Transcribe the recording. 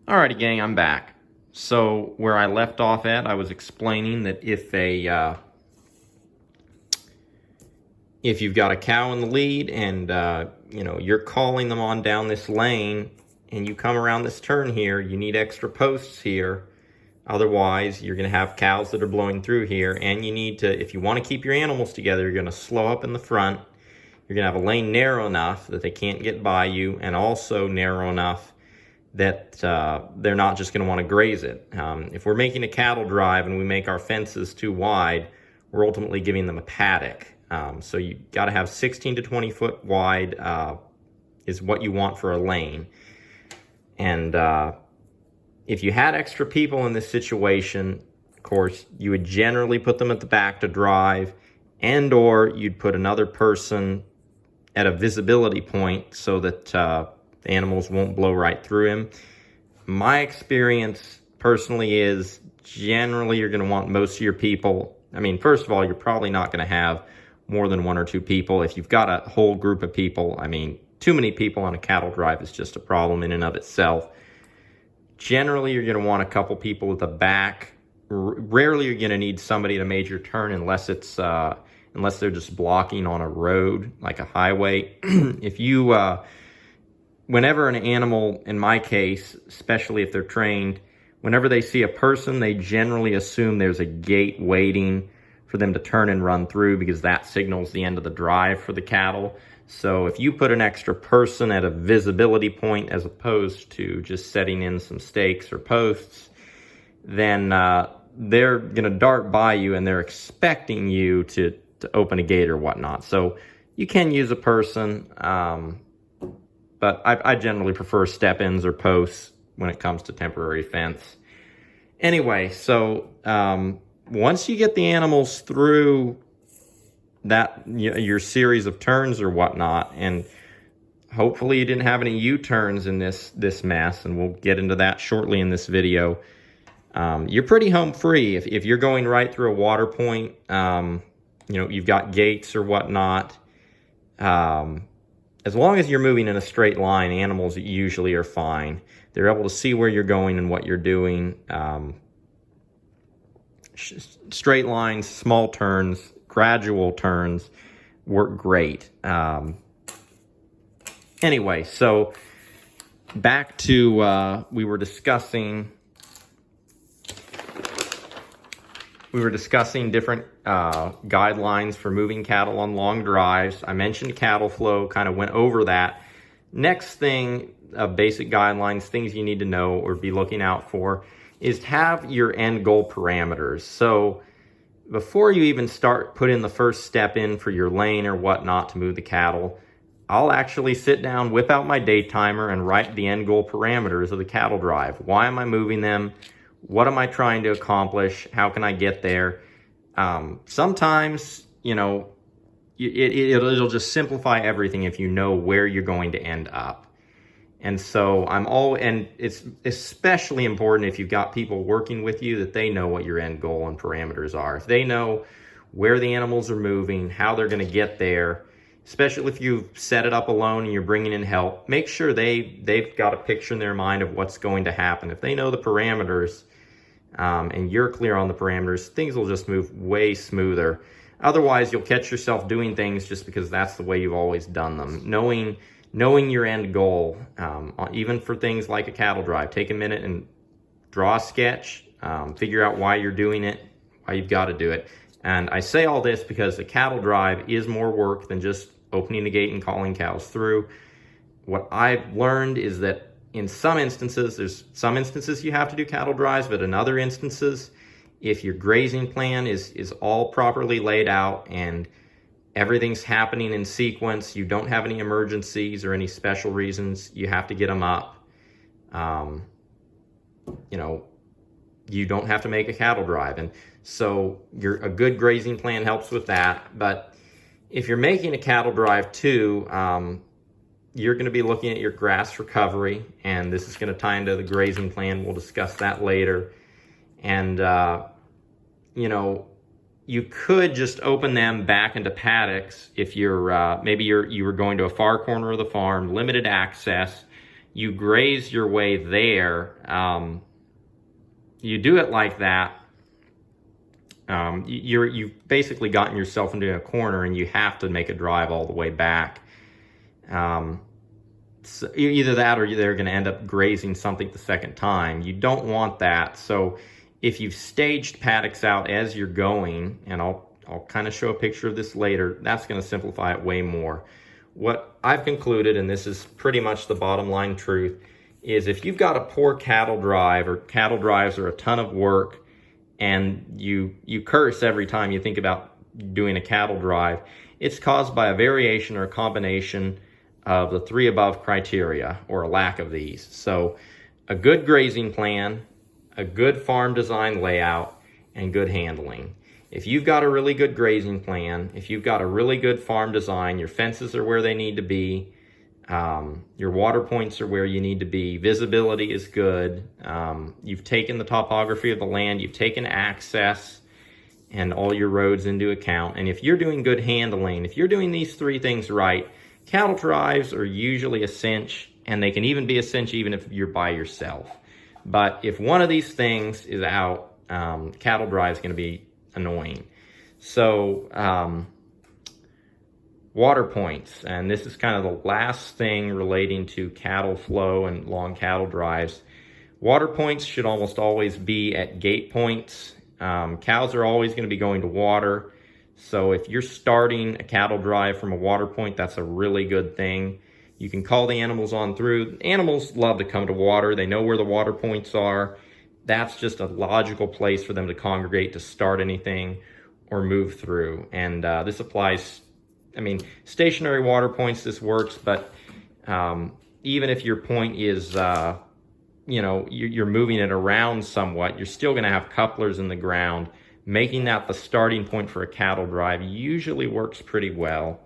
Alrighty, gang, I'm back. So where I left off at, I was explaining that if you've got a cow in the lead and you're calling them on down this lane, and you come around this turn here, you need extra posts here. Otherwise, you're going to have cows that are blowing through here, and you need to, if you want to keep your animals together, you're going to slow up in the front. You're going to have a lane narrow enough that they can't get by you, and also narrow enough that they're not just going to want to graze it. If we're making a cattle drive and we make our fences too wide, we're ultimately giving them a paddock. So you got to have 16 to 20 foot wide is what you want for a lane. And if you had extra people in this situation, of course, you would generally put them at the back to drive, and or you'd put another person at a visibility point so that the animals won't blow right through him. My experience personally is generally you're going to want most of your people. I mean, first of all, you're probably not going to have more than one or two people. If you've got a whole group of people, I mean, too many people on a cattle drive is just a problem in and of itself. Generally, you're going to want a couple people at the back. Rarely you're going to need somebody at a major turn unless it's unless they're just blocking on a road like a highway. If you whenever an animal, in my case, especially if they're trained, whenever they see a person, they generally assume there's a gate waiting for them to turn and run through, because that signals the end of the drive for the cattle. So if you put an extra person at a visibility point as opposed to just setting in some stakes or posts, then they're going to dart by you and they're expecting you to open a gate or whatnot. So you can use a person, but I generally prefer step-ins or posts when it comes to temporary fence. Anyway, so once you get the animals through that, your series of turns or whatnot, and hopefully you didn't have any U-turns in this mess, and we'll get into that shortly in this video, you're pretty home free. If you're going right through a water point, you've got gates or whatnot, as long as you're moving in a straight line, animals usually are fine. They're able to see where you're going and what you're doing. Straight lines, small turns, gradual turns work great. Anyway, so back to we were discussing different guidelines for moving cattle on long drives. I mentioned cattle flow, kind of went over that. Next thing, basic guidelines, things you need to know or be looking out for, is have your end goal parameters. So before you even start putting the first step in for your lane or whatnot to move the cattle, I'll actually sit down, whip out my day timer, and write the end goal parameters of the cattle drive. Why am I moving them? What am I trying to accomplish? How can I get there? Sometimes, it'll just simplify everything if you know where you're going to end up. And so and it's especially important if you've got people working with you that they know what your end goal and parameters are. If they know where the animals are moving, how they're going to get there, especially if you've set it up alone and you're bringing in help, make sure they've got a picture in their mind of what's going to happen. If they know the parameters, and you're clear on the parameters, things will just move way smoother. Otherwise, you'll catch yourself doing things just because that's the way you've always done them. Knowing your end goal, even for things like a cattle drive, take a minute and draw a sketch, figure out why you're doing it, why you've got to do it. And I say all this because the cattle drive is more work than just opening the gate and calling cows through. What I've learned is that in some instances, there's some instances you have to do cattle drives, but in other instances, if your grazing plan is all properly laid out and everything's happening in sequence, you don't have any emergencies or any special reasons you have to get them up, you don't have to make a cattle drive. And so a good grazing plan helps with that. But if you're making a cattle drive too, you're going to be looking at your grass recovery, and this is going to tie into the grazing plan. We'll discuss that later. And, you could just open them back into paddocks if you're, maybe you were going to a far corner of the farm, limited access. you graze your way there. You do it like that, you've basically gotten yourself into a corner and you have to make a drive all the way back. So either that or they're going to end up grazing something the second time. You don't want that. So if you've staged paddocks out as you're going, and I'll kind of show a picture of this later, that's going to simplify it way more. What I've concluded, and this is pretty much the bottom line truth, is if you've got a poor cattle drive, or cattle drives are a ton of work, and you curse every time you think about doing a cattle drive, it's caused by a variation or a combination of the three above criteria, or a lack of these. So a good grazing plan, a good farm design layout, and good handling. If you've got a really good grazing plan, if you've got a really good farm design, your fences are where they need to be, your water points are where you need to be, visibility is good, you've taken the topography of the land, you've taken access and all your roads into account, and if you're doing good handling, if you're doing these three things right, cattle drives are usually a cinch, and they can even be a cinch even if you're by yourself. But if one of these things is out, cattle drive is going to be annoying. So water points, and this is kind of the last thing relating to cattle flow and long cattle drives. Water points should almost always be at gate points. Cows are always going to be going to water. So if you're starting a cattle drive from a water point, that's a really good thing. You can call the animals on through. Animals love to come to water. They know where the water points are. That's just a logical place for them to congregate to start anything or move through. And this applies, I mean, stationary water points, this works, but even if your point is, you know, you're moving it around somewhat, you're still going to have couplers in the ground. Making that the starting point for a cattle drive usually works pretty well.